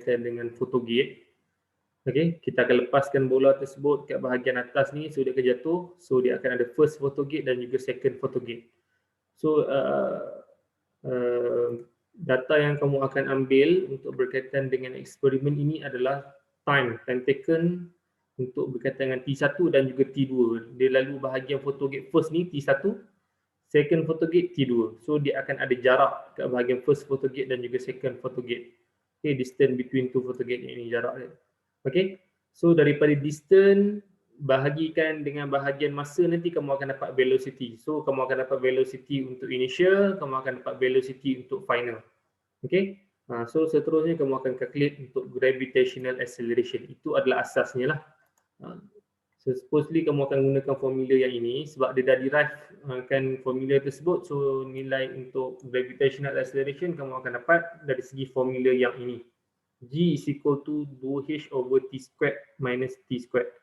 berkaitan dengan photogate. Okey, kita akan lepaskan bola tersebut kat bahagian atas ni, so dia akan jatuh, so dia akan ada first photogate dan juga second photogate. So data yang kamu akan ambil untuk berkaitan dengan eksperimen ini adalah time taken untuk berkaitan dengan T1 dan juga T2. Dia lalu bahagian photogate first ni T1, second photogate T2. So dia akan ada jarak kat bahagian first photogate dan juga second photogate. Okay, distance between two photogate ini jarak dia. Okay, so daripada distance bahagikan dengan bahagian masa, nanti kamu akan dapat velocity. So kamu akan dapat velocity untuk initial, kamu akan dapat velocity untuk final. Okay, so seterusnya kamu akan calculate untuk gravitational acceleration. Itu adalah asasnya lah. So supposedly kamu akan gunakan formula yang ini sebab dia dah derive kan formula tersebut. So nilai untuk gravitational acceleration kamu akan dapat dari segi formula yang ini. G is equal to 2h over t squared minus t squared.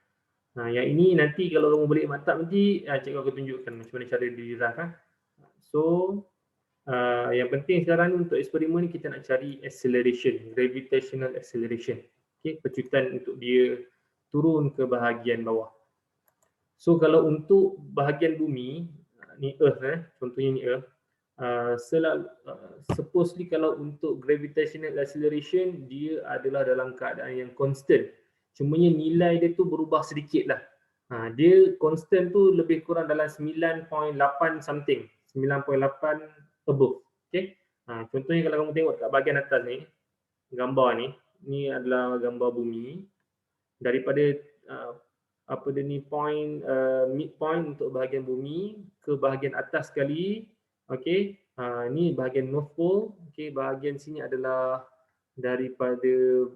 Yang ini nanti kalau kamu balik maktab nanti cikgu akan tunjukkan macam mana cara derive. So yang penting sekarang untuk eksperimen ni kita nak cari acceleration, gravitational acceleration. Okay, pecutan untuk dia turun ke bahagian bawah. So kalau untuk bahagian bumi, ni Earth contohnya ni Earth, supposedly kalau untuk gravitational acceleration dia adalah dalam keadaan yang constant. Cumanya nilai dia tu berubah sedikit lah. Dia constant tu lebih kurang dalam 9.8 something, 9.8 above. Okay? Contohnya kalau kamu tengok kat bahagian atas ni, gambar ni adalah gambar bumi. Daripada midpoint untuk bahagian bumi ke bahagian atas sekali. Okey, ni bahagian North Pole. Okey, bahagian sini adalah daripada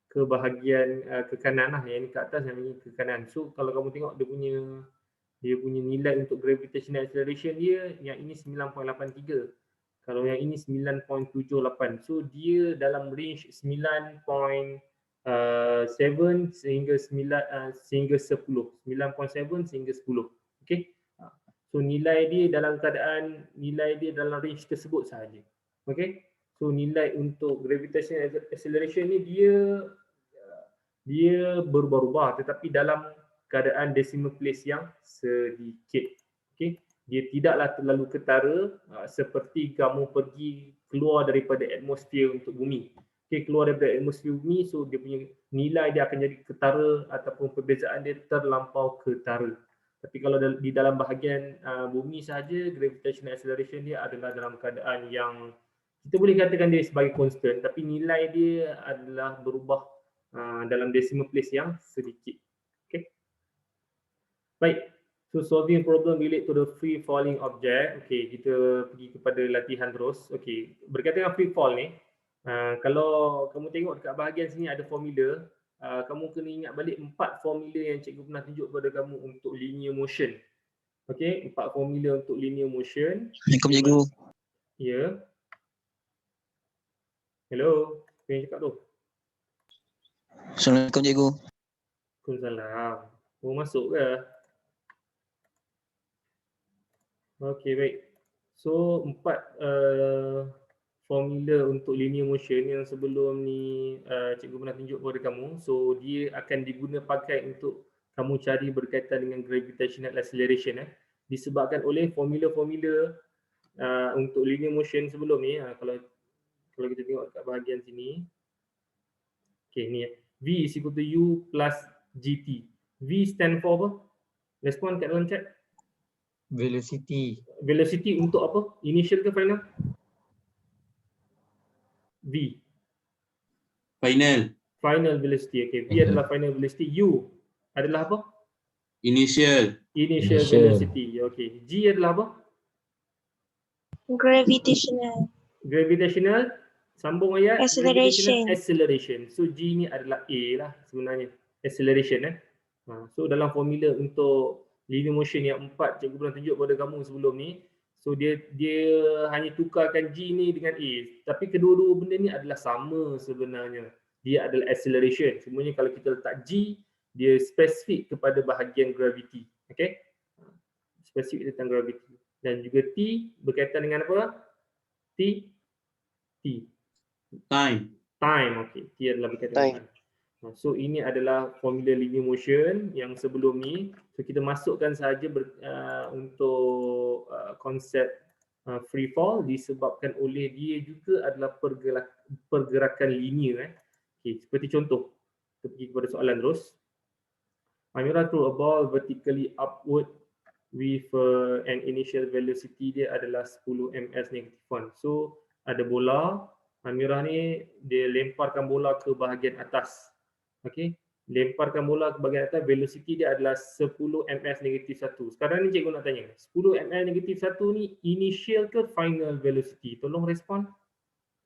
ke bahagian ke kanan lah, yang ni ke atas, yang ni ke kanan. So kalau kamu tengok dia punya nilai untuk gravitational acceleration dia, yang ini 9.83. Kalau yang ini 9.78. So dia dalam range 9.7 sehingga 10. 9.7 sehingga 10. Okey. So nilai dia dalam keadaan, nilai dia dalam range tersebut sahaja. Okey. So nilai untuk gravitational acceleration ni dia berubah-ubah tetapi dalam keadaan decimal place yang sedikit. Okey. Dia tidaklah terlalu ketara seperti kamu pergi keluar daripada atmosfer untuk bumi. Okay, keluar daripada atmosfer bumi, so dia punya nilai dia akan jadi ketara ataupun perbezaan dia terlampau ketara. Tapi kalau di dalam bahagian bumi sahaja, gravitational acceleration dia adalah dalam keadaan yang kita boleh katakan dia sebagai constant, tapi nilai dia adalah berubah dalam decimal place yang sedikit. Okay. Baik, so solving problem relate to the free falling object. Okay, kita pergi kepada latihan terus. Okay, berkaitan dengan free fall ni, kalau kamu tengok dekat bahagian sini ada formula, kamu kena ingat balik 4 formula yang cikgu pernah tunjuk kepada kamu untuk linear motion. Okey, 4 formula untuk linear motion. Assalamualaikum cikgu. Ya. Hello, apa yang cakap tu? Assalamualaikum cikgu. Waalaikumsalam. Mau masuk ke? Okey, baik. So 4 formula untuk linear motion yang sebelum ni cikgu pernah tunjuk kepada kamu. So dia akan diguna pakai untuk kamu cari berkaitan dengan gravitational acceleration disebabkan oleh formula-formula untuk linear motion sebelum ni. Kalau kita tengok kat bahagian sini. Okey, ni V is equal to U plus GT. V stand for apa? Respon kat dalam chat. Velocity. Velocity untuk apa? Initial ke final? V. Final. Final velocity. Okay. V adalah final velocity. U adalah apa? Initial. Initial velocity. Okay. G adalah apa? Gravitational. Gravitational. Sambung ayat. Acceleration. Acceleration. So G ni adalah A lah sebenarnya. Acceleration So dalam formula untuk linear motion yang 4 cikgu pernah tunjuk pada kamu sebelum ni. So dia hanya tukarkan G ni dengan A. Tapi kedua-dua benda ni adalah sama sebenarnya. Dia adalah acceleration. Semuanya kalau kita letak G, dia spesifik kepada bahagian gravity. Okay? Spesifik tentang gravity. Dan juga T berkaitan dengan apa? T. Time. Time, okey. T adalah berkaitan Time. dengan time. So ini adalah formula linear motion yang sebelum ni. So kita masukkan sahaja untuk konsep free fall disebabkan oleh dia juga adalah pergerakan linear. Okay, seperti contoh, kita pergi kepada soalan terus. Amira throw a ball vertically upward with an initial velocity dia adalah 10 ms-1. So ada bola, Amira ni dia lemparkan bola ke bahagian atas. Okey, lemparkan bola ke bahagian atas, velocity dia adalah 10 ms-1. Sekarang ni cikgu nak tanya, 10 ms-1 ni initial ke final velocity? Tolong respon.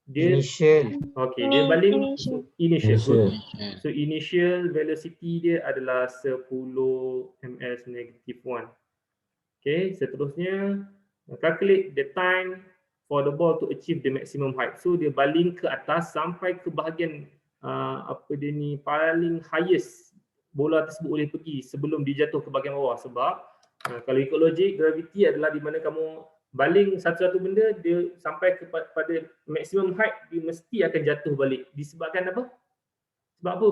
Dia Initial. okey, dia baling initial. Good. Initial. So initial velocity dia adalah 10 ms-1. Okay, seterusnya calculate the time for the ball to achieve the maximum height. So dia baling ke atas sampai ke bahagian paling highest bola tersebut boleh pergi sebelum dia jatuh ke bahagian bawah. Sebab kalau ikut logik, gravity adalah di mana kamu baling satu-satu benda, dia sampai kepada maximum height, dia mesti akan jatuh balik. Disebabkan apa? Sebab apa?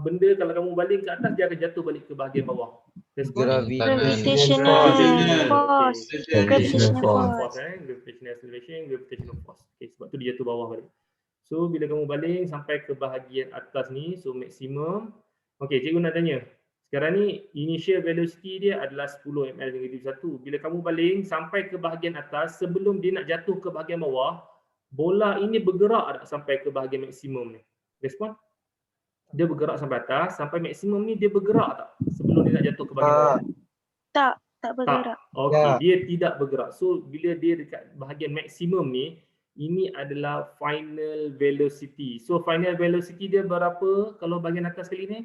Benda kalau kamu baling ke atas, dia akan jatuh balik ke bahagian bawah. Gravitational force. Gravitational Force, gravitational acceleration, gravitational force. Okay, sebab tu dia jatuh bawah balik. So bila kamu baling sampai ke bahagian atas ni, so maksimum. Okay, cikgu nak tanya. Sekarang ni initial velocity dia adalah 10 ms-1. Bila kamu baling sampai ke bahagian atas, sebelum dia nak jatuh ke bahagian bawah, bola ini bergerak tak sampai ke bahagian maksimum ni? Respon? Dia bergerak sampai atas, sampai maksimum ni dia bergerak tak sebelum dia nak jatuh ke bahagian bawah? Tak bergerak. Okey, dia tidak bergerak. So bila dia dekat bahagian maksimum ni, ini adalah final velocity. So final velocity dia berapa kalau bahagian atas kali ni?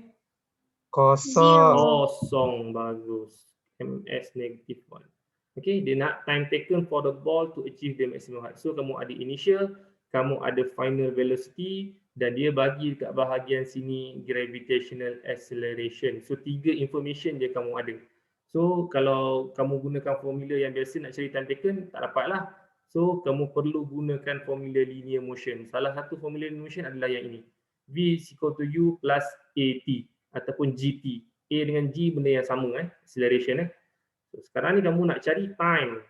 Kosong. Bagus. ms-1. Okay, dia nak time taken for the ball to achieve the maximum height. So kamu ada initial, kamu ada final velocity, dan dia bagi dekat bahagian sini gravitational acceleration. So 3 information je kamu ada. So kalau kamu gunakan formula yang biasa nak cari time taken, tak dapatlah. So kamu perlu gunakan formula linear motion. Salah satu formula linear motion adalah yang ini. V is equal to U plus AT ataupun GT. A dengan G benda yang sama, acceleration. So sekarang ni kamu nak cari time.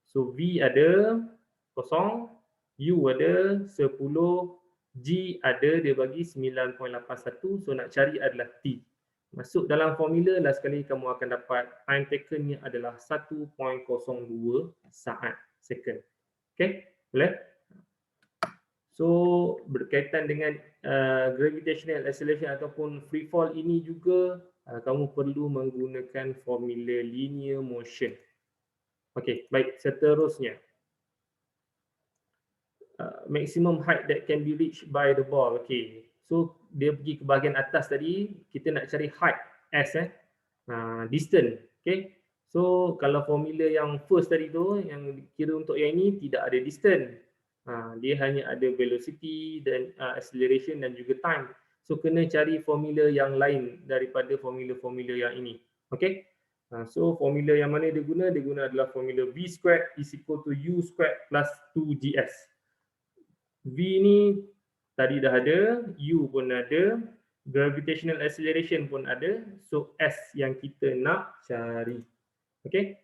So V ada 0, U ada 10, G ada dia bagi 9.81. So nak cari adalah T. Masuk dalam formula, last sekali kamu akan dapat time taken nya adalah 1.02 saat second. Okay, boleh? So berkaitan dengan gravitational acceleration ataupun free fall ini juga kamu perlu menggunakan formula linear motion. Okay, baik, seterusnya. Maximum height that can be reached by the ball. Okay, so dia pergi ke bahagian atas tadi, kita nak cari height S, distance. Okay, so kalau formula yang first tadi tu, yang kira untuk yang ini tidak ada distance. Dia hanya ada velocity dan acceleration dan juga time. So kena cari formula yang lain daripada formula-formula yang ini. Okay, so formula yang mana dia guna? Dia guna adalah formula V squared is equal to U squared plus 2GS. V ni tadi dah ada, U pun ada, gravitational acceleration pun ada. So S yang kita nak cari. Okay.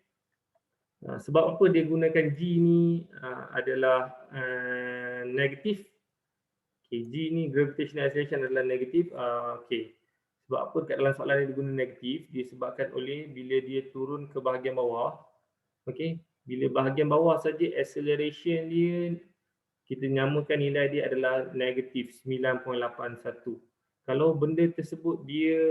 Sebab apa dia gunakan G ni adalah negatif. Okay, G ni gravitational acceleration adalah negatif. Okay. Sebab apa kat dalam soalan ni dia guna negatif? Disebabkan oleh bila dia turun ke bahagian bawah. Okay. Bila bahagian bawah saja acceleration dia, kita nyamakan nilai dia adalah negatif 9.81. Kalau benda tersebut dia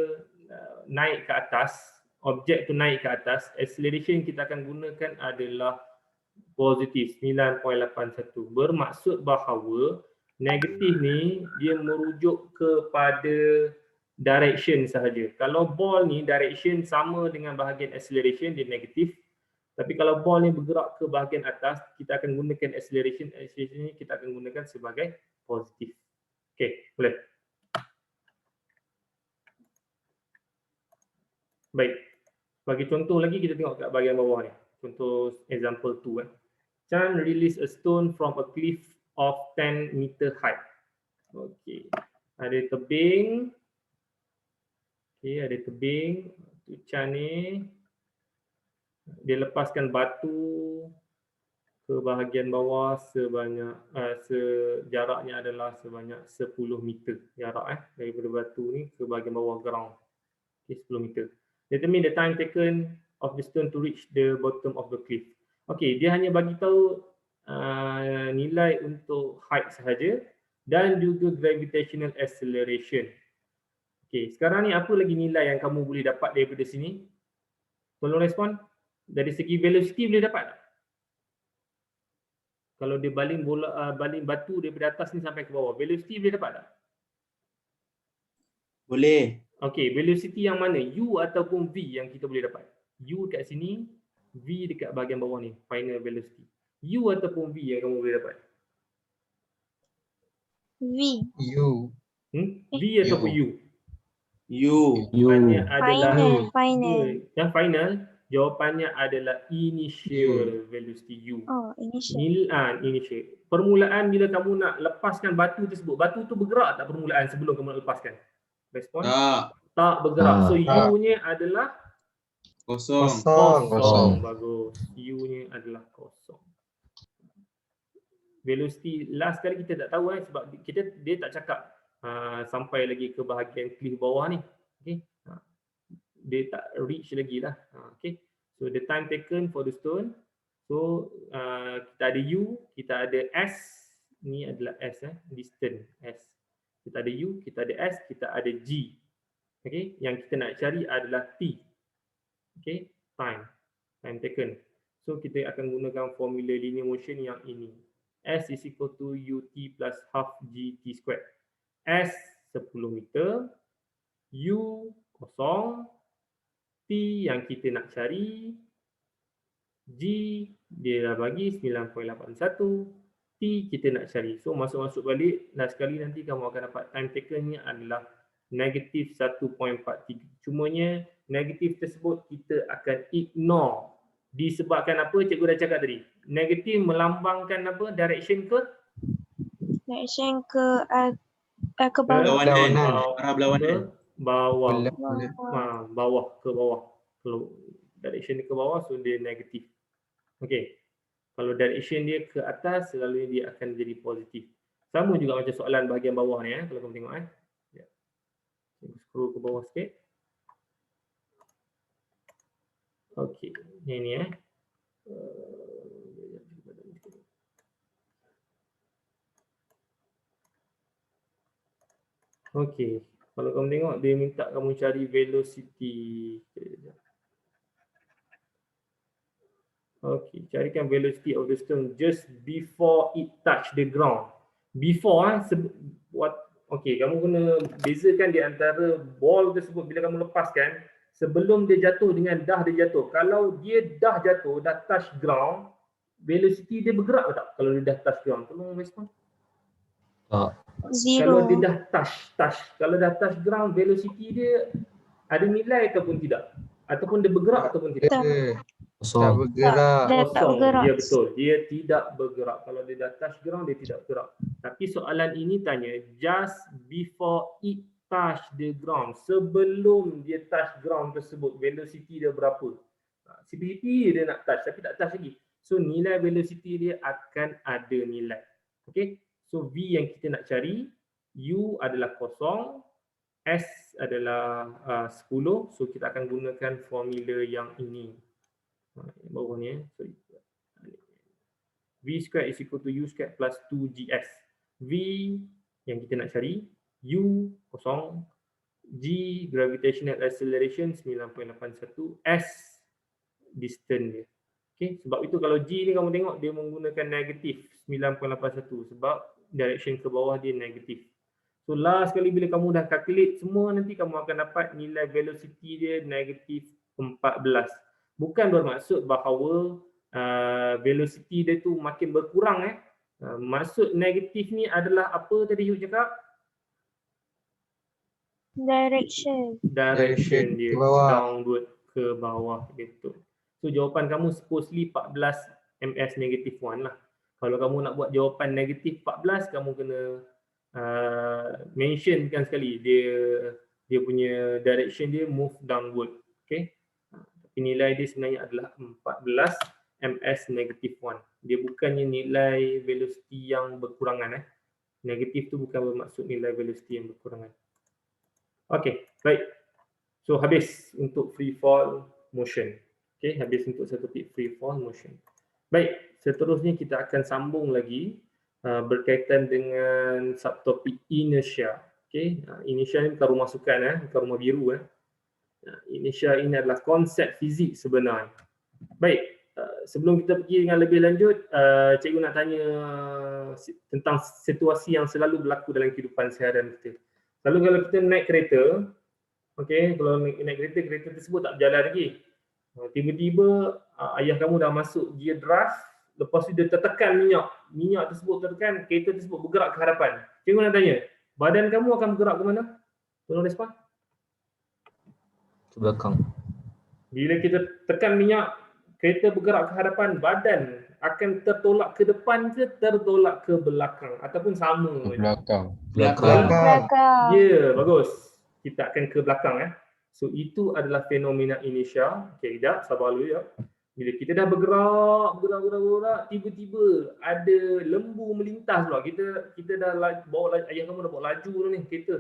naik ke atas, objek tu naik ke atas, acceleration kita akan gunakan adalah positif 9.81. Bermaksud bahawa negatif ni dia merujuk kepada direction sahaja. Kalau ball ni direction sama dengan bahagian acceleration, dia negatif. Tapi kalau ball ni bergerak ke bahagian atas, kita akan gunakan acceleration. Acceleration ni kita akan gunakan sebagai positif. Okey, boleh. Baik. Bagi contoh lagi, kita tengok kat bahagian bawah ni. Contoh example 2. Chan release a stone from a cliff of 10 meter height. Okey. Ada tebing. Okey, ada tebing. Tu Chan ni dia lepaskan batu ke bahagian bawah sebanyak jaraknya adalah sebanyak 10 meter jarak daripada batu ni ke bahagian bawah ground. Okey, 10 meter. Determine the time taken of the stone to reach the bottom of the cliff. Okey, dia hanya bagi tahu nilai untuk height sahaja dan juga gravitational acceleration. Okey, sekarang ni apa lagi nilai yang kamu boleh dapat daripada sini? Tolong respon. Dari segi velocity boleh dapat tak? Kalau dia baling baling batu daripada atas ni sampai ke bawah, velocity boleh dapat tak? Boleh. Okey, velocity yang mana? U ataupun V yang kita boleh dapat? U kat sini, V dekat bahagian bawah ni, final velocity. U ataupun V yang kamu boleh dapat? V. U. V ataupun U? U. Jawapannya adalah Final. yang final, jawapannya adalah initial velocity U. Oh, initial. Initial. Permulaan bila kamu nak lepaskan batu tersebut, batu tu bergerak tak permulaan sebelum kamu nak lepaskan? Respon? Tak bergerak. So U-nya adalah Kosong. kosong. Bagus. U-nya adalah kosong. Velocity last kali kita tak tahu sebab dia tak cakap sampai lagi ke bahagian cliff bawah ni. Okey. Dia tak reach lagi lah. Okey. So the time taken for the stone. So kita ada U, kita ada S. Ni adalah S distance S. Kita ada U, kita ada S, kita ada G. Okey, yang kita nak cari adalah T. Okey, time taken. So kita akan gunakan formula linear motion yang ini. S is equal to UT plus half GT squared. S 10 meter, U kosong, T yang kita nak cari, G dia dah bagi 9.81, T kita nak cari. So masuk-masuk balik, last sekali nanti kamu akan dapat time taken-nya adalah negatif 1.43. Cumanya negatif tersebut kita akan ignore. Disebabkan apa? Cikgu dah cakap tadi. Negatif melambangkan apa? Direction ke? Direction ke bawah. Berlawanan. Arah berlawanan. Bawah. Bawah. Bawah ke bawah. Kalau direction dia ke bawah, so dia negatif. Okey. Kalau direction dia ke atas, selalunya dia akan jadi positif. Sama juga macam soalan bahagian bawah ni kalau kamu tengok scroll ke bawah sikit. Okey, ini Okey, kalau kamu tengok dia minta kamu cari velocity. Okey, carikan velocity of the stone just before it touch the ground. Before okey, kamu kena bezakan di antara ball tersebut bila kamu lepaskan sebelum dia jatuh dengan dah dia jatuh. Kalau dia dah jatuh, dah touch ground, velocity dia bergerak ke tak? Kalau dia dah touch ground, tolong respon. Zero. Kalau dia dah touch. Kalau dah touch ground, velocity dia ada nilai ataupun tidak? Ataupun dia bergerak ataupun tidak? Tak bergerak. Dia tak bergerak. Ya betul, dia tidak bergerak. Kalau dia dah touch ground, dia tidak bergerak. Tapi soalan ini tanya, just before it touch the ground, sebelum dia touch ground tersebut, velocity dia berapa? CPT dia nak touch tapi tak touch lagi. So nilai velocity dia akan ada nilai. Okay, so V yang kita nak cari, U adalah kosong, S adalah 10. So kita akan gunakan formula yang ini. Bawah ni sorry. V squared is equal to U squared plus 2GS. V yang kita nak cari, U kosong, G gravitational acceleration 9.81, S distance dia. Okay, sebab itu kalau G ni kamu tengok dia menggunakan negatif 9.81 sebab direction ke bawah dia negatif. So last kali bila kamu dah calculate semua, nanti kamu akan dapat nilai velocity dia negatif 14. Bukan bermaksud bahawa velocity dia tu makin berkurang. Maksud negatif ni adalah apa tadi you cakap? Direction. Direction dia ke bawah. downward ke bawah gitu. So jawapan kamu supposedly 14 ms negative 1 lah. Kalau kamu nak buat jawapan negatif 14, kamu kena mention kan sekali dia punya direction dia move downward. Okay. Tapi nilai dia sebenarnya adalah 14 ms -1. Dia bukannya nilai velocity yang berkurangan. Negatif tu bukan bermaksud nilai velocity yang berkurangan. Okay, baik. So habis untuk free fall motion. Okay, habis untuk satu topik free fall motion. Baik, seterusnya kita akan sambung lagi berkaitan dengan subtopik inertia. Okay, inertia ni bukan rumah sukan, bukan rumah biru. Inertia ini adalah konsep fizik sebenar. Baik, sebelum kita pergi dengan lebih lanjut, cikgu nak tanya tentang situasi yang selalu berlaku dalam kehidupan seharian kita. Lalu kalau kita naik kereta, okey, kalau naik kereta, kereta tersebut tak berjalan lagi. Tiba-tiba ayah kamu dah masuk gear drive, lepas tu dia tertekan minyak tersebut tertekan, kereta tersebut bergerak ke hadapan. Cikgu nak tanya, badan kamu akan bergerak ke mana? Tolong respon. Ke belakang. Bila kita tekan minyak, kereta bergerak ke hadapan, badan akan tertolak ke depan ke tertolak ke belakang ataupun sama? Ke belakang. Belakang. Belakang. Ya, bagus. Kita akan ke belakang. So itu adalah fenomena inertia. Okey, sekejap, sabar dulu ya. Bila kita dah bergerak, tiba-tiba ada lembu melintas pula. Kita dah bawa, ayah kamu dah bawa laju dah ni kereta.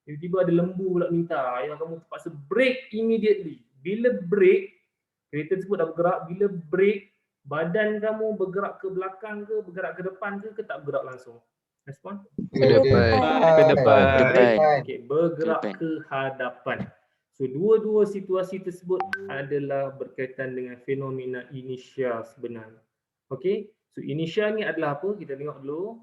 Tiba-tiba ada lembu pula melintas. Ayah kamu terpaksa brake immediately. Bila brake, kereta tersebut dah bergerak. Bila brake, badan kamu bergerak ke belakang ke, bergerak ke depan ke tak bergerak langsung? Respon? Ke depan. Okey, bergerak ke hadapan. So dua-dua situasi tersebut adalah berkaitan dengan fenomena inertia sebenar. Okey, so inertia ni adalah apa? Kita tengok dulu.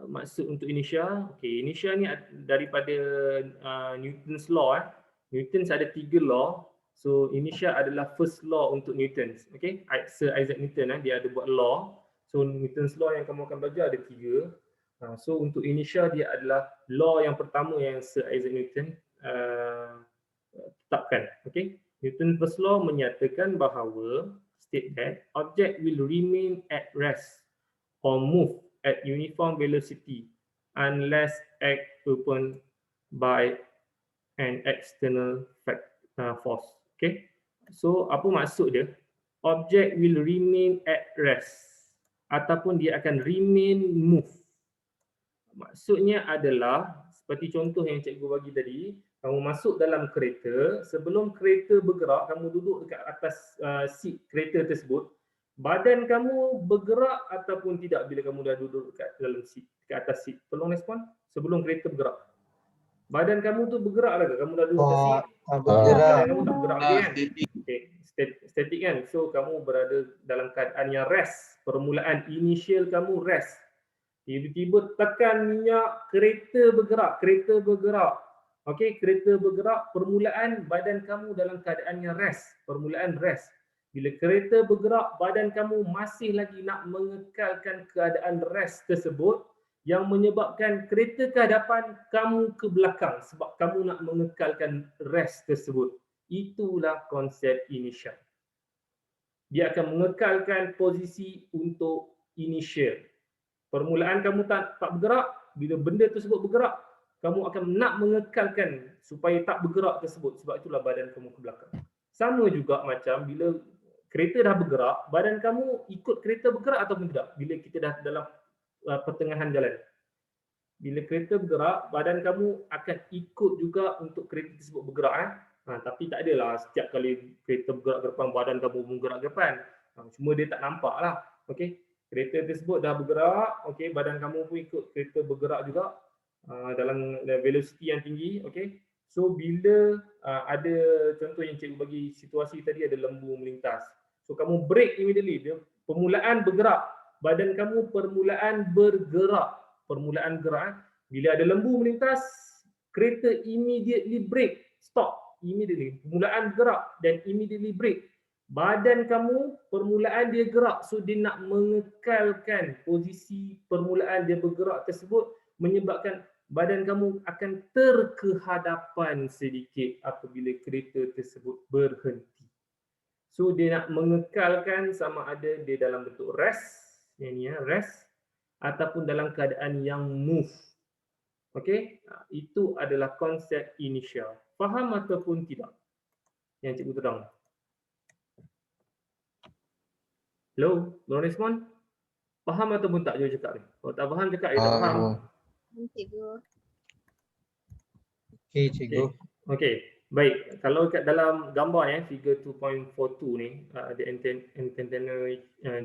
Maksud untuk inertia. Okey, inertia ni daripada Newton's law. Newton ada 3 law. So inertia adalah first law untuk Newton. Okey, Sir Isaac Newton dia ada buat law. So Newton's law yang kamu akan belajar ada 3. So untuk inertia dia adalah law yang pertama yang Sir Isaac Newton tetapkan. Okey, Newton's first law menyatakan bahawa state that object will remain at rest or move at uniform velocity unless act upon by an external force. Okay, so apa maksud dia? Object will remain at rest ataupun dia akan remain move. Maksudnya adalah seperti contoh yang cikgu bagi tadi, kamu masuk dalam kereta, sebelum kereta bergerak, kamu duduk dekat atas seat kereta tersebut, badan kamu bergerak ataupun tidak bila kamu dah duduk dekat dalam seat, dekat atas seat? Tolong respon. Sebelum kereta bergerak, badan kamu tu bergerak ke? Kamu dah duduk dekat seat, badan kamu tak bergerak lagi kan? Okay. Static kan? So kamu berada dalam keadaan yang rest. Permulaan initial kamu rest. Tiba-tiba tekan minyak, kereta bergerak. Okey, kereta bergerak, permulaan badan kamu dalam keadaan yang rest. Permulaan rest. Bila kereta bergerak, badan kamu masih lagi nak mengekalkan keadaan rest tersebut yang menyebabkan kereta ke hadapan, kamu ke belakang sebab kamu nak mengekalkan rest tersebut. Itulah konsep inertia. Dia akan mengekalkan posisi untuk inertia. Permulaan kamu tak bergerak, bila benda tersebut bergerak, kamu akan nak mengekalkan supaya tak bergerak tersebut, sebab itulah badan kamu ke belakang. Sama juga macam bila kereta dah bergerak, badan kamu ikut kereta bergerak ataupun tidak bila kita dah dalam pertengahan jalan. Bila kereta bergerak, badan kamu akan ikut juga untuk kereta tersebut bergerak. Tapi tak adalah setiap kali kereta bergerak ke depan, badan kamu bergerak ke depan. Cuma dia tak nampak lah. Okay? Kereta tersebut dah bergerak, okay, badan kamu pun ikut kereta bergerak juga dalam velocity yang tinggi. Okay? So bila ada contoh yang cikgu bagi situasi tadi, ada lembu melintas. So kamu brake immediately, dia permulaan bergerak, badan kamu permulaan bergerak. Permulaan gerak. Bila ada lembu melintas, kereta immediately brake, stop immediately. Permulaan gerak dan immediately brake. Badan kamu permulaan dia gerak, so dia nak mengekalkan posisi permulaan dia bergerak tersebut, menyebabkan badan kamu akan terkehadapan sedikit apabila kereta tersebut berhenti. So dia nak mengekalkan sama ada dia dalam bentuk rest, yang ni rest, ataupun dalam keadaan yang move. Okey, itu adalah konsep initial. Faham ataupun tidak yang cikgu terang? Hello, belum respon? Faham ataupun tak cikgu cakap ni? Kalau tak faham cakap tak faham. Cikgu. Okey, cikgu. Okey, baik. Kalau kat dalam gambar ya, figure 2.42 ni, the antenna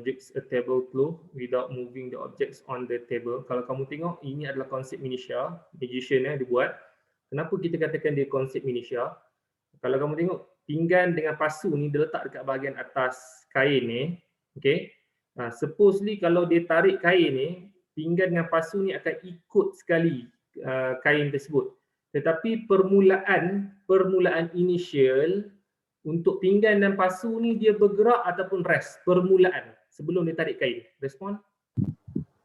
jigs a table cloth without moving the objects on the table. Kalau kamu tengok, ini adalah konsep minutia, magician dia buat. Kenapa kita katakan dia konsep minutia? Kalau kamu tengok, pinggan dengan pasu ni dia letak dekat bahagian atas kain ni. Okey. Supposedly kalau dia tarik kain ni, pinggan dengan pasu ni akan ikut sekali kain tersebut. Tetapi permulaan initial untuk pinggan dan pasu ni dia bergerak ataupun rest, permulaan sebelum dia tarik kain. Respon?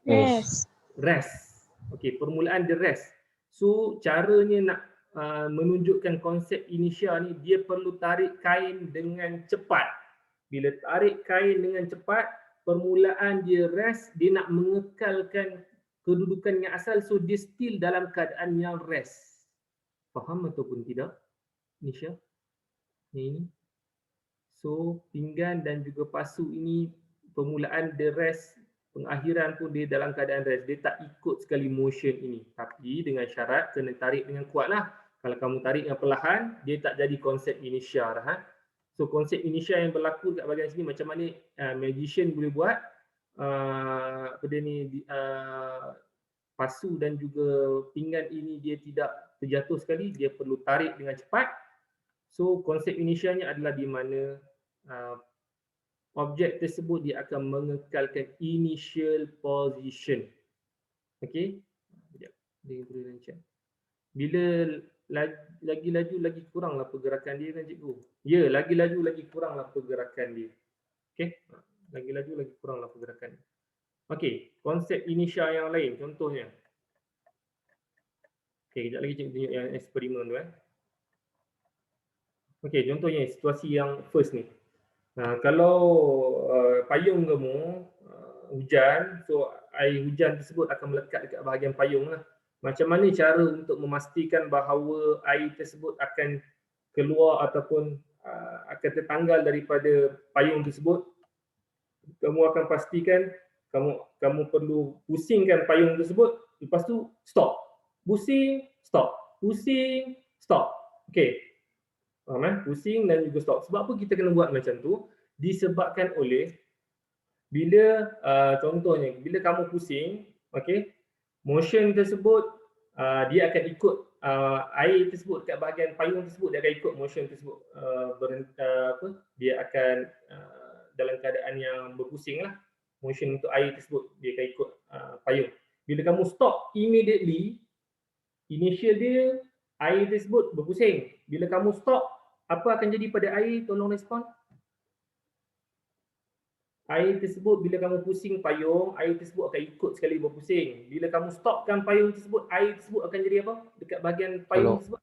Yes. Rest. Okey, permulaan dia rest. So caranya nak menunjukkan konsep initial ni, dia perlu tarik kain dengan cepat. Bila tarik kain dengan cepat, permulaan dia rest, dia nak mengekalkan kedudukan yang asal, so dia still dalam keadaan yang rest. Faham ataupun tidak, Nisha? Ini. So, pinggan dan juga pasu ini permulaan dia rest, pengakhiran pun dia dalam keadaan rest. Dia tak ikut sekali motion ini. Tapi dengan syarat kena tarik dengan kuat lah. Kalau kamu tarik dengan perlahan, dia tak jadi konsep initial dah. So, konsep initial yang berlaku kat bahagian sini macam mana magician boleh buat. Pasu dan juga pinggan ini dia tidak terjatuh sekali, dia perlu tarik dengan cepat. So konsep initialnya adalah di mana objek tersebut dia akan mengekalkan initial position. Okey. Sekejap. Dia boleh rancang. Bila lagi laju lagi kuranglah pergerakan dia kan cikgu. Ya, lagi laju lagi kuranglah pergerakan dia. Okey. Lagi laju lagi kuranglah pergerakan dia. Okey, konsep initial yang lain contohnya. Okey, kejap lagi cikgu tunjuk yang eksperimen tu. Okey, contohnya situasi yang first ni. Kalau payung kamu hujan, so air hujan tersebut akan melekat dekat bahagian payung lah. Macam mana cara untuk memastikan bahawa air tersebut akan keluar ataupun akan tertanggal daripada payung tersebut? Kamu akan pastikan kamu perlu pusingkan payung tersebut, lepas tu stop. Pusing, stop. Pusing, stop. Okey. Faham? Pusing dan juga stop. Sebab apa kita kena buat macam tu? Disebabkan oleh bila contohnya bila kamu pusing, okey, motion tersebut dia akan ikut air tersebut kat bahagian payung tersebut, dia akan ikut motion tersebut. Dia akan dalam keadaan yang berpusing lah. Motion untuk air tersebut dia akan ikut payung. Bila kamu stop immediately, initial dia air tersebut berpusing. Bila kamu stop, apa akan jadi pada air? Tolong respon. Air tersebut bila kamu pusing payung, air tersebut akan ikut sekali berpusing. Bila kamu stopkan payung tersebut, air tersebut akan jadi apa? Dekat bahagian payung tersebut.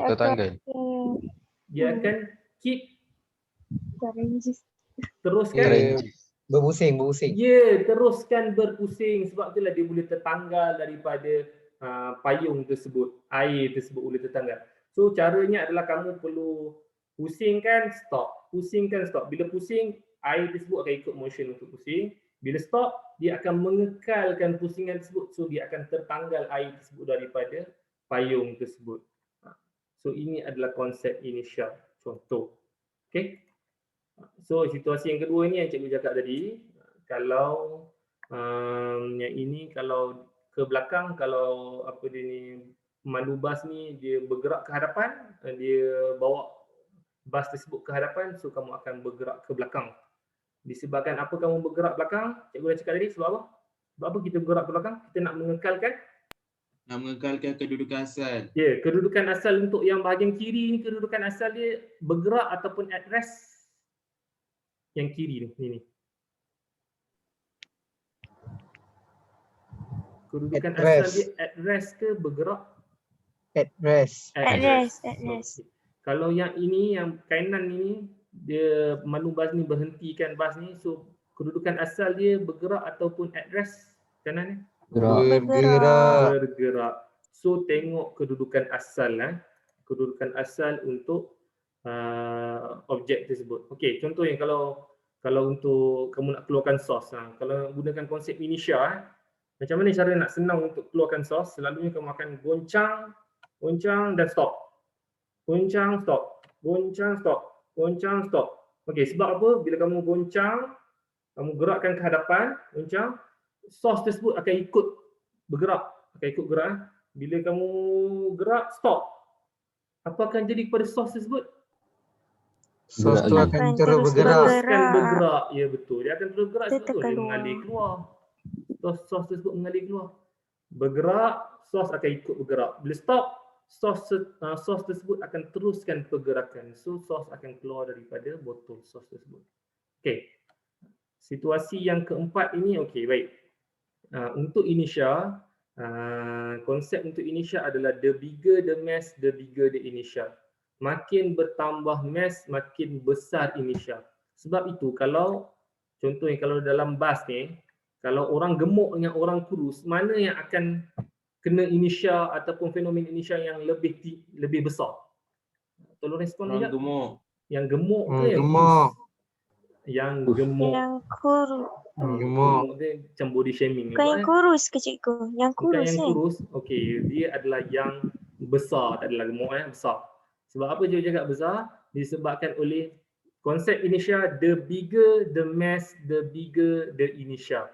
Tertanggal. Dia akan keep teruskan Berpusing. Ya, teruskan berpusing. Sebab itulah dia boleh tertanggal daripada payung tersebut. Air tersebut boleh tertanggal. So caranya adalah kamu perlu pusingkan, stop. Pusingkan, stop. Bila pusing, air tersebut akan ikut motion untuk pusing. Bila stop, dia akan mengekalkan pusingan tersebut. So dia akan tertanggal air tersebut daripada payung tersebut. So ini adalah konsep initial. Contoh. Okay. So situasi yang kedua ni yang cikgu cakap tadi, kalau yang ini kalau ke belakang, kalau apa dia ni, pemandu bas ni dia bergerak ke hadapan, dia bawa bas tersebut ke hadapan, so kamu akan bergerak ke belakang. Disebabkan apa kamu bergerak belakang? Cikgu dah cakap tadi, sebab apa? Sebab apa kita bergerak ke belakang? Kita nak mengekalkan kedudukan asal. Ya, kedudukan asal untuk yang bahagian kiri ni, kedudukan asal dia bergerak ataupun at rest. Yang kiri ni. Kedudukan asal dia at rest ke bergerak? At rest. At rest. Okay. Kalau yang ini, yang kanan ini, dia pemandu bas ni berhentikan bas ni, so kedudukan asal dia bergerak ataupun at rest? Kanan ni? Bergerak. Bergerak. So tengok kedudukan asal kedudukan asal untuk objek tersebut. Okey, contohnya kalau untuk kamu nak keluarkan source, kalau gunakan konsep Inisha, macam mana cara nak senang untuk keluarkan source? Selalunya kamu akan goncang dan stop. Goncang, stop. Goncang, stop. Goncang, stop. Okey, sebab apa? Bila kamu goncang, kamu gerakkan ke hadapan, goncang, source tersebut akan ikut bergerak. Bila kamu gerak, stop. Apa akan jadi kepada source tersebut? Source tu akan terus bergerak. Teruskan bergerak. Ya betul. Dia akan terus bergerak sebab tu dia keluar. mengalir keluar. Source tersebut mengalir keluar. Bergerak, source akan ikut bergerak. Bila stop, source tersebut akan teruskan pergerakan. So source akan keluar daripada botol source tersebut. Okey. Situasi yang keempat ini okey, baik. Untuk Inisha, konsep untuk Inisha adalah the bigger the mass, the bigger the Inisha. Makin bertambah mass, makin besar Inisha. Sebab itu contohnya kalau dalam bas ni, kalau orang gemuk dengan orang kurus, mana yang akan kena Inisha ataupun fenomen Inisha yang lebih besar? Tolong respon Orang sekejap. gemuk. Yang gemuk ke yang Gemuk. kurus? Yang gemuk. Yang kurus. Gemuk. Dia macam body shaming. Bukan yang kurus ke cikgu? Yang Bukan kurus yang kurus. Okey, dia adalah yang besar, tak adalah gemuk besar. Sebab apa dia cakap besar? Disebabkan oleh konsep Inisha, the bigger the mass, the bigger the Inisha.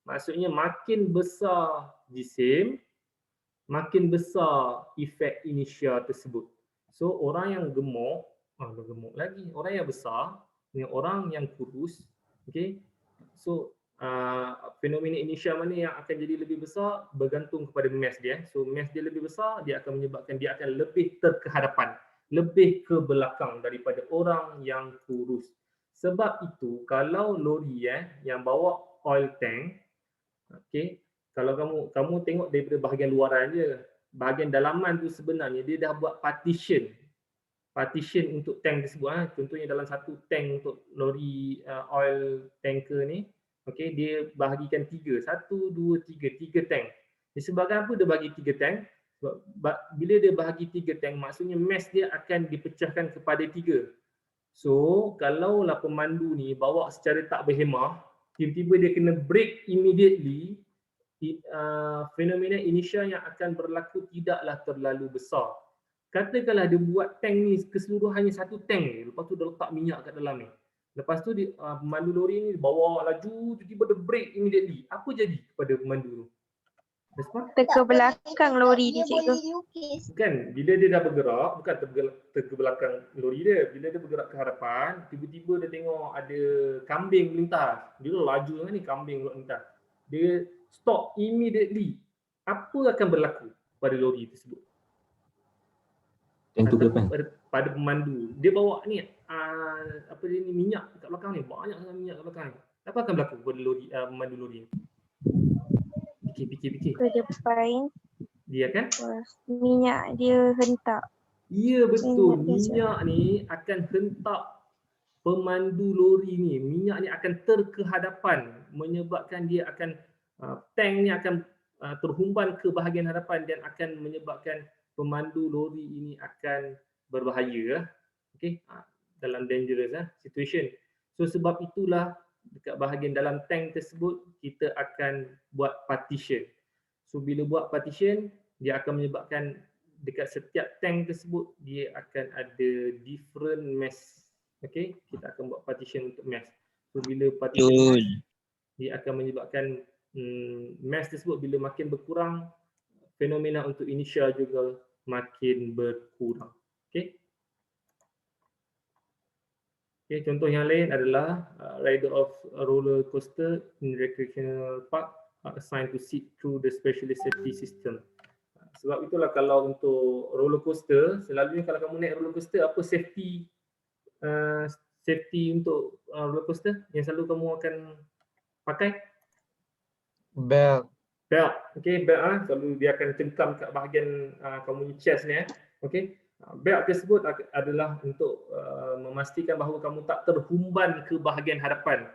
Maksudnya makin besar jisim, makin besar efek Inisha tersebut. So orang yang gemuk, orang yang besar dengan orang yang kurus, okey. So fenomena Inisha mana yang akan jadi lebih besar bergantung kepada mass dia. So mass dia lebih besar, dia akan menyebabkan dia akan lebih terkehadapan, lebih ke belakang daripada orang yang kurus. Sebab itu kalau lori yang bawa oil tank, okey, kalau kamu tengok daripada bahagian luaran je, bahagian dalaman tu sebenarnya dia dah buat partition untuk tank tersebut. Contohnya dalam satu tank untuk lori oil tanker ni, okey, dia bahagikan 3, 1, 2, 3 tank. Disebabkan apa dia bagi 3 tank? Sebab bila dia bahagi 3 tank, maksudnya mass dia akan dipecahkan kepada 3. So kalaulah pemandu ni bawa secara tak berhemah, tiba-tiba dia kena brake immediately, fenomena Inisha yang akan berlaku tidaklah terlalu besar. Katakanlah dia buat tank ni keseluruhannya satu tank ni, lepas tu dia letak minyak kat dalam ni. Lepas tu pemandu lori ni bawa laju, tiba-tiba dia brake immediately. Apa jadi kepada pemandu tu? Respon? Ke belakang lori dia cikgu. Kan, bila dia dah bergerak, bukan ke belakang lori dia. Bila dia bergerak ke hadapan, tiba-tiba dia tengok ada kambing melintas. Dia laju sangat ni, kambing melintas. Dia stop immediately. Apa akan berlaku pada lori tersebut? Pada pemandu. Dia bawa ni minyak kat belakang ni, banyak sangat minyak kat belakang ni. Apa akan berlaku pada lori, pemandu lori ni? Fikir. Ke depan. Dia kan? Minyak dia hentak. Ya betul, minyak ni akan hentak pemandu lori ni. Minyak ni akan terkehadapan, menyebabkan dia akan tank ni akan terhumban ke bahagian hadapan dan akan menyebabkan pemandu lori ini akan berbahaya. Okey, dalam dangerous situation. So sebab itulah dekat bahagian dalam tank tersebut kita akan buat partition. So bila buat partition, dia akan menyebabkan dekat setiap tank tersebut dia akan ada different mass. Okey, kita akan buat partition untuk mass. So bila partition dia akan menyebabkan mass tersebut bila makin berkurang, fenomena untuk Inisha juga makin berkurang. Okey. Okay, contoh yang lain adalah rider of a roller coaster in recreational park assigned to sit through the specialist safety system. Sebab itulah kalau untuk roller coaster, selalunya kalau kamu naik roller coaster, apa safety untuk roller coaster yang selalu kamu akan pakai? Belt. Okay, belt selalu dia akan cengkam kat bahagian kamu chest ni. Okay. Belt tersebut adalah untuk memastikan bahawa kamu tak terhumban ke bahagian hadapan.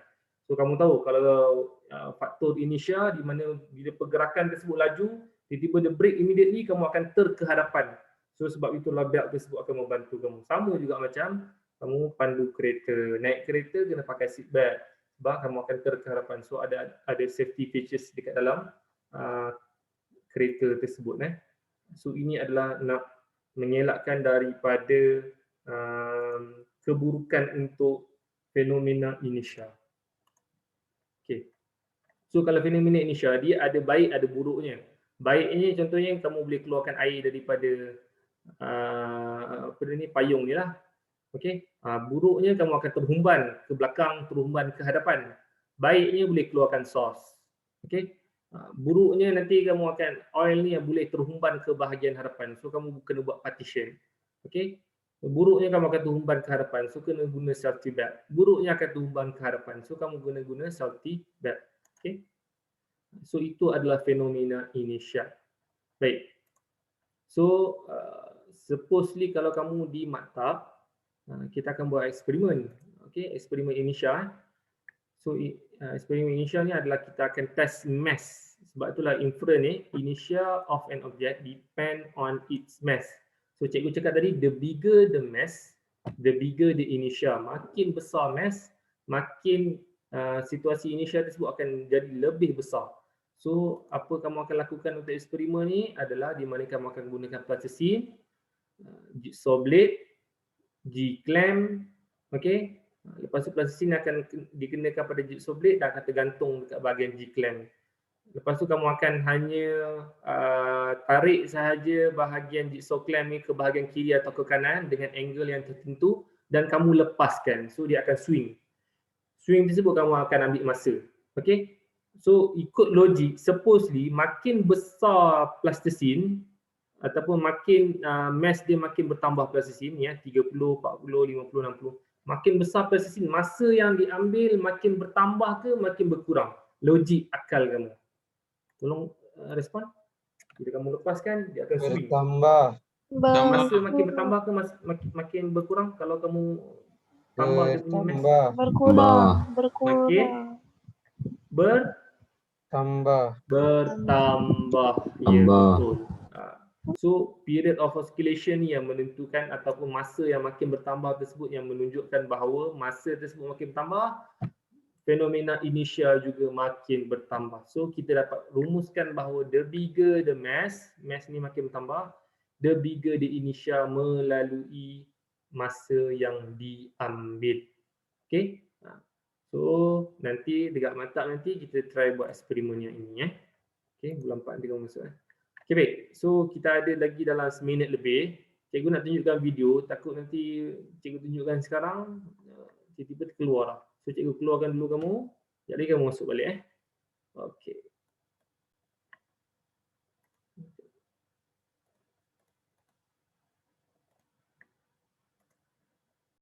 So kamu tahu kalau faktor inertia di mana bila pergerakan tersebut laju, tiba-tiba dia break immediately, kamu akan terkehadapan. So sebab itulah belt tersebut akan membantu kamu. Sama juga macam kamu pandu kereta, naik kereta kena pakai seat belt sebab kamu akan terkehadapan. So ada safety features dekat dalam kereta tersebut. So ini adalah nak mengelakkan daripada keburukan untuk fenomena inertia. Okay. So kalau fenomena inertia dia ada baik ada buruknya. Baiknya contohnya kamu boleh keluarkan air daripada payung ni lah. Okey. Buruknya kamu akan terhumban ke belakang, terhumban ke hadapan. Baiknya boleh keluarkan sos. Okey. Buruknya nanti kamu akan oil ni boleh terhumban ke bahagian hadapan. So kamu kena buat partition. Okey. Buruknya kamu akan terhumban ke hadapan. So kena guna safety belt. Buruknya akan terhumban ke hadapan. So kamu guna safety belt. Okey. So itu adalah fenomena inertia. Baik. So supposedly kalau kamu di maktab, kita akan buat eksperimen. Okey, eksperimen inertia. So eksperimen inertia ni adalah kita akan test mass. Sebab itulah inference ni, inertia of an object depend on its mass. So cikgu cakap tadi, the bigger the mass, the bigger the inertia. Makin besar mass, makin situasi inertia tersebut akan jadi lebih besar. So apa kamu akan lakukan untuk eksperimen ni adalah di mana kamu akan gunakan plasticine, jigsaw blade, G-clamp, okey. Lepas tu plasticine akan dikenakan pada jigsaw blade dan akan tergantung dekat bahagian G-clamp. Lepas tu kamu akan hanya tarik sahaja bahagian jigsaw clamp ni ke bahagian kiri atau ke kanan dengan angle yang tertentu dan kamu lepaskan. So dia akan swing. Swing tersebut kamu akan ambil masa. Okey. So ikut logik, supposedly makin besar plasticine ataupun makin mass dia makin bertambah plasticine ya, 30, 40, 50, 60. Makin besar plasticine, masa yang diambil makin bertambah ke makin berkurang? Logik akal kamu. Tolong respon. Bila kamu lepaskan, dia akan swing. Bertambah. Masa makin bertambah ke makin berkurang kalau kamu tambah dia punya mass? Berkurang. Makin Tambah. bertambah. Ya, betul. So period of oscillation ni yang menentukan ataupun masa yang makin bertambah tersebut yang menunjukkan bahawa masa tersebut makin bertambah, fenomena inertia juga makin bertambah. So kita dapat rumuskan bahawa the bigger the mass ni makin bertambah, the bigger the inertia melalui masa yang diambil. Okay. So nanti dekat maktab nanti kita try buat eksperimen yang ini. Okay, bulan 4 nanti kamu masuk. Okay, baik. So kita ada lagi dalam seminit lebih. Cikgu nak tunjukkan video, takut nanti cikgu tunjukkan sekarang tiba-tiba keluar lah. So cikgu keluarkan dulu kamu, jadi kamu masuk balik. Okay.